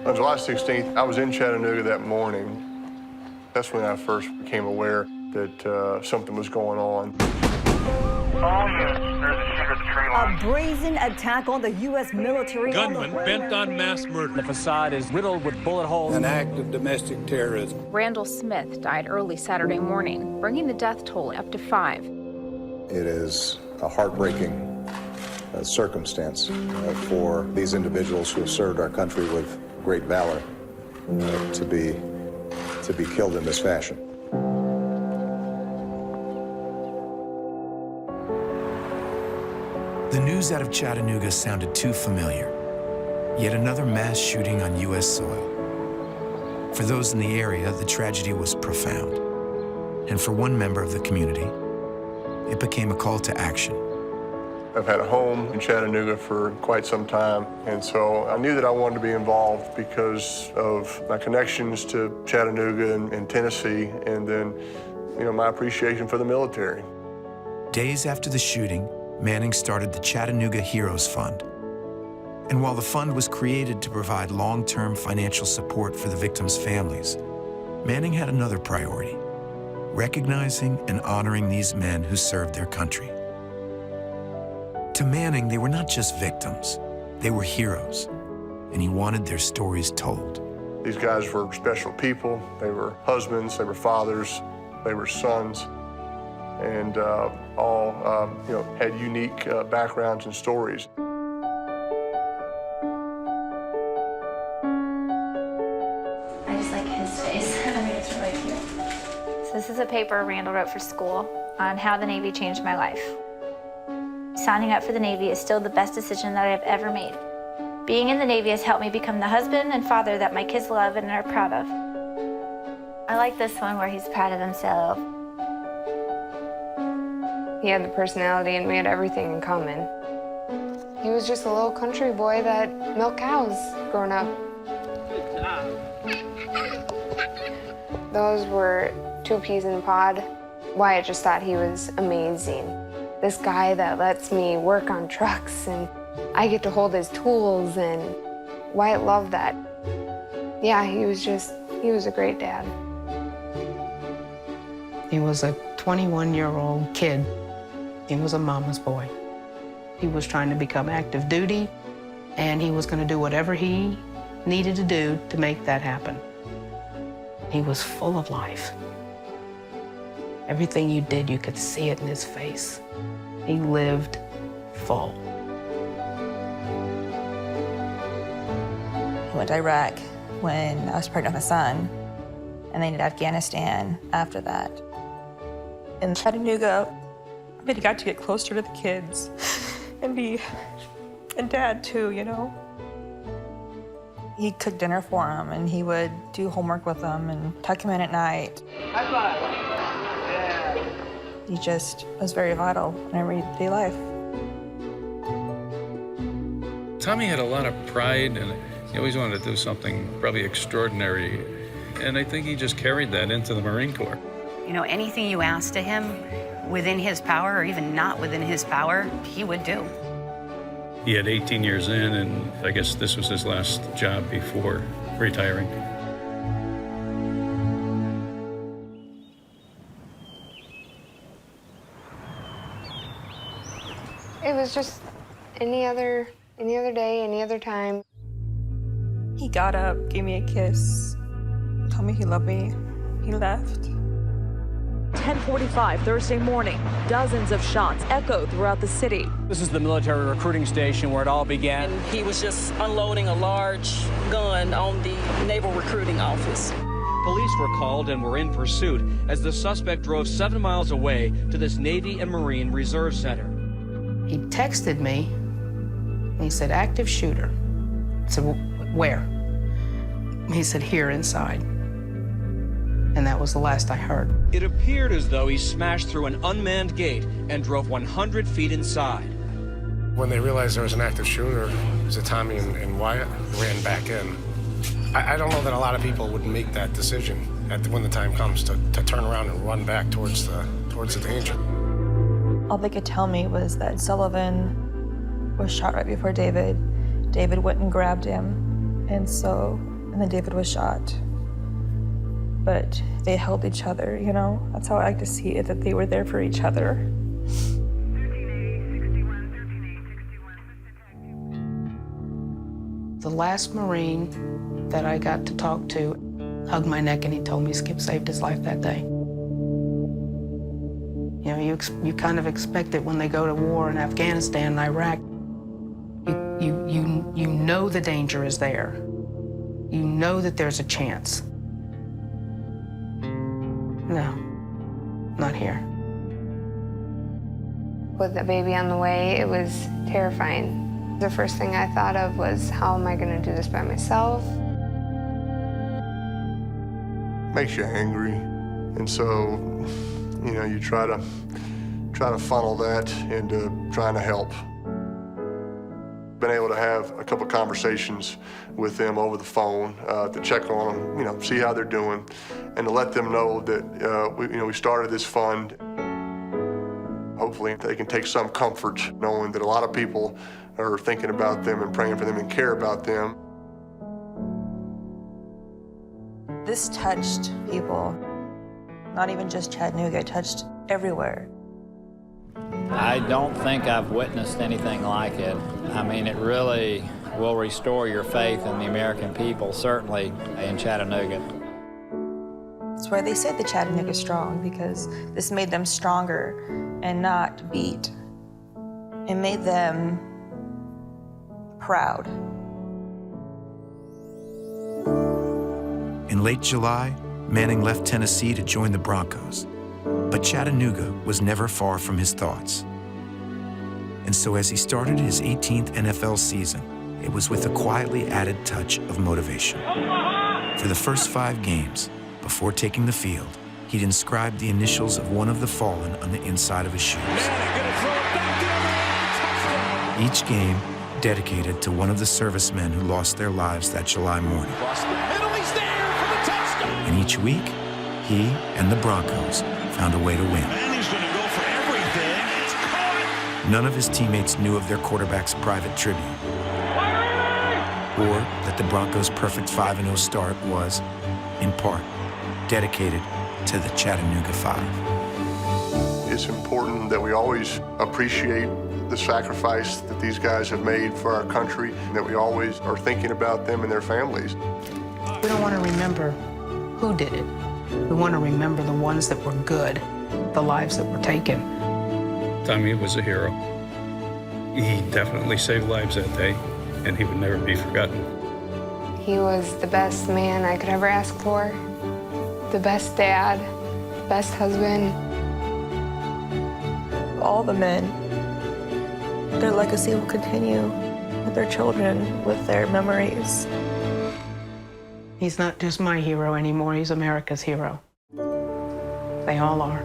On July 16th, I was in Chattanooga that morning. That's when I first became aware that something was going on. All units, there's a shooter at the tree line. A brazen attack on the U.S. military. Gunman bent on mass murder. The facade is riddled with bullet holes. An act of domestic terrorism. Randall Smith died early Saturday morning, bringing the death toll up to 5. It is a heartbreaking circumstance for these individuals who have served our country with great valor to be killed in this fashion. The news out of Chattanooga sounded too familiar. Yet another mass shooting on U.S. soil. For those in the area, the tragedy was profound. And for one member of the community, it became a call to action. I've had a home in Chattanooga for quite some time, and so I knew that I wanted to be involved because of my connections to Chattanooga and Tennessee, and then, my appreciation for the military. Days after the shooting, Manning started the Chattanooga Heroes Fund. And while the fund was created to provide long-term financial support for the victims' families, Manning had another priority: recognizing and honoring these men who served their country. To Manning, they were not just victims, they were heroes, and he wanted their stories told. These guys were special people. They were husbands, they were fathers, they were sons, and all had unique backgrounds and stories. I just like his face. I mean, it's really cute. So this is a paper Randall wrote for school on how the Navy changed my life. Signing up for the Navy is still the best decision that I've ever made. Being in the Navy has helped me become the husband and father that my kids love and are proud of. I like this one where he's proud of himself. He had the personality and we had everything in common. He was just a little country boy that milked cows growing up. Good job. Those were 2 peas in a pod. Wyatt just thought he was amazing. This guy that lets me work on trucks and I get to hold his tools, and Wyatt loved that. Yeah, he was a great dad. He was a 21-year-old kid. He was a mama's boy. He was trying to become active duty, and he was going to do whatever he needed to do to make that happen. He was full of life. Everything you did, you could see it in his face. He lived full. He went to Iraq when I was pregnant with my son, and then to Afghanistan after that. In Chattanooga, I really got to get closer to the kids and Dad too, He cooked dinner for them, and he would do homework with them and tuck him in at night. High five. Yeah. He just was very vital in everyday life. Tommy had a lot of pride, and he always wanted to do something probably extraordinary. And I think he just carried that into the Marine Corps. Anything you asked of him within his power or even not within his power, he would do. He had 18 years in, and I guess this was his last job before retiring. It was just any other day, any other time. He got up, gave me a kiss, told me he loved me. He left. 10:45 Thursday morning, dozens of shots echoed throughout the city. This is the military recruiting station where it all began. And he was just unloading a large gun on the Naval Recruiting Office. Police were called and were in pursuit as the suspect drove 7 miles away to this Navy and Marine Reserve Center. He texted me, and he said, active shooter. I said, where? He said, here inside. And that was the last I heard. It appeared as though he smashed through an unmanned gate and drove 100 feet inside. When they realized there was an active shooter, it was Tommy and Wyatt, ran back in. I don't know that a lot of people would make that decision when the time comes to turn around and run back towards the danger. All they could tell me was that Sullivan was shot right before David. David went and grabbed him, and so and then David was shot. But they held each other, you know? That's how I like to see it, that they were there for each other. The last Marine that I got to talk to hugged my neck and he told me Skip saved his life that day. You know, you kind of expect it when they go to war in Afghanistan and Iraq. You know the danger is there. You know that there's a chance. No, not here. With the baby on the way, it was terrifying. The first thing I thought of was, how am I going to do this by myself? Makes you angry, and so, you know, you try to funnel that into trying to help. Been able to have a couple conversations with them over the phone to check on them, you know, see how they're doing, and to let them know that we started this fund. Hopefully, they can take some comfort knowing that a lot of people are thinking about them and praying for them and care about them. This touched people, not even just Chattanooga, it touched everywhere. I don't think I've witnessed anything like it. I mean, it really will restore your faith in the American people, certainly in Chattanooga. That's why they said the Chattanooga Strong, because this made them stronger and not beat. It made them proud. In late July, Manning left Tennessee to join the Broncos. But Chattanooga was never far from his thoughts. And so as he started his 18th NFL season, it was with a quietly added touch of motivation. For the first 5 games, before taking the field, he'd inscribed the initials of one of the fallen on the inside of his shoes. Each game dedicated to one of the servicemen who lost their lives that July morning. And each week, he and the Broncos found a way to win. None of his teammates knew of their quarterback's private tribute, or that the Broncos' perfect 5-0 start was, in part, dedicated to the Chattanooga 5. It's important that we always appreciate the sacrifice that these guys have made for our country, and that we always are thinking about them and their families. We don't want to remember who did it. We want to remember the ones that were good, the lives that were taken. Tommy was a hero. He definitely saved lives that day, and he would never be forgotten. He was the best man I could ever ask for, the best dad, best husband. All the men, their legacy will continue with their children, with their memories. He's not just my hero anymore, he's America's hero. They all are.